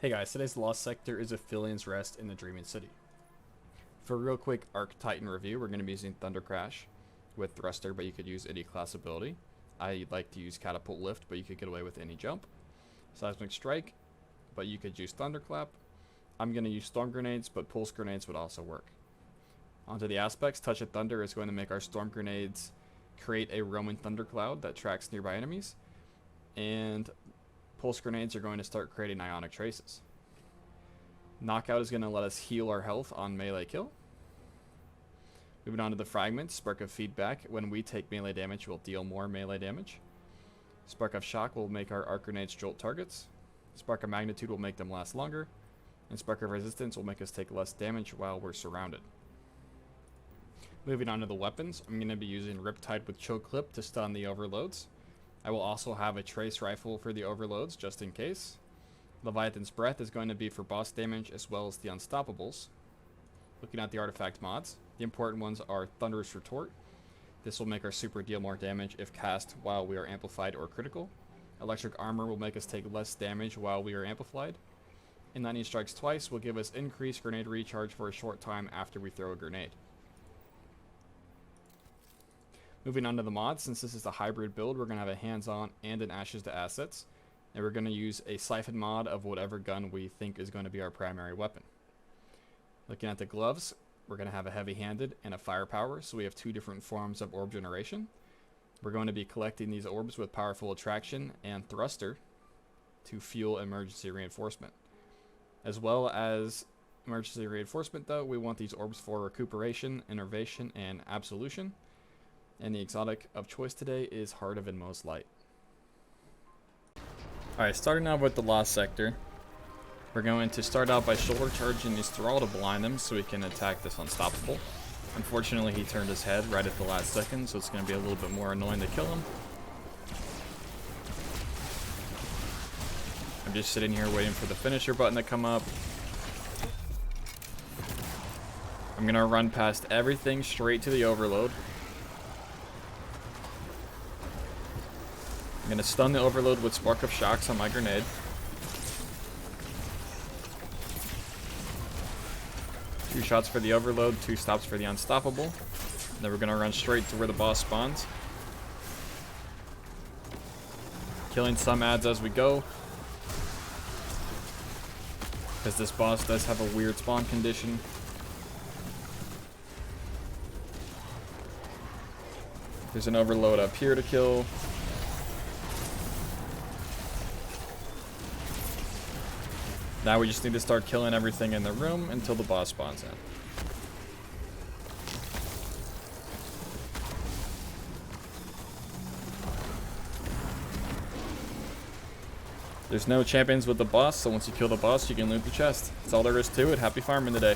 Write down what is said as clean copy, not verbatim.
Hey guys, today's Lost Sector is Aphelion's Rest in the Dreaming City. For a real quick Arc Titan review, we're going to be using Thunder Crash with Thruster, but you could use any class ability. I like to use Catapult Lift, but you could get away with any jump. Seismic Strike, but you could use Thunderclap. I'm going to use Storm Grenades, but Pulse Grenades would also work. Onto the aspects, Touch of Thunder is going to make our Storm Grenades create a roaming thundercloud that tracks nearby enemies, and Pulse Grenades are going to start creating ionic traces. Knockout is going to let us heal our health on melee kill. Moving on to the Fragments, Spark of Feedback. When we take melee damage, we'll deal more melee damage. Spark of Shock will make our Arc Grenades jolt targets. Spark of Magnitude will make them last longer. And Spark of Resistance will make us take less damage while we're surrounded. Moving on to the weapons, I'm going to be using Riptide with Choke Clip to stun the overloads. I will also have a Trace Rifle for the overloads, just in case. Leviathan's Breath is going to be for boss damage as well as the Unstoppables. Looking at the artifact mods, the important ones are Thunderous Retort. This will make our super deal more damage if cast while we are amplified or critical. Electric Armor will make us take less damage while we are amplified. And Lightning Strikes Twice will give us increased grenade recharge for a short time after we throw a grenade. Moving on to the mods, since this is a hybrid build, we're going to have a hands-on and an Ashes to Assets. And we're going to use a Siphon mod of whatever gun we think is going to be our primary weapon. Looking at the gloves, we're going to have a heavy-handed and a firepower, so we have two different forms of orb generation. We're going to be collecting these orbs with Powerful Attraction and Thruster to fuel emergency reinforcement. As well as emergency reinforcement, though, we want these orbs for recuperation, innervation, and absolution. And the exotic of choice today is Heart of Inmost Light. Alright, starting out with the Lost Sector. We're going to start out by shoulder charging his Thrall to blind him so we can attack this Unstoppable. Unfortunately, he turned his head right at the last second, so it's going to be a little bit more annoying to kill him. I'm just sitting here waiting for the finisher button to come up. I'm going to run past everything straight to the overload. I'm going to stun the overload with Spark of Shocks on my grenade. Two shots for the overload, two stops for the Unstoppable. Then we're going to run straight to where the boss spawns. Killing some adds as we go, because this boss does have a weird spawn condition. There's an overload up here to kill. Now we just need to start killing everything in the room until the boss spawns in. There's no champions with the boss, so once you kill the boss, you can loot the chest. That's all there is to it. Happy farming today.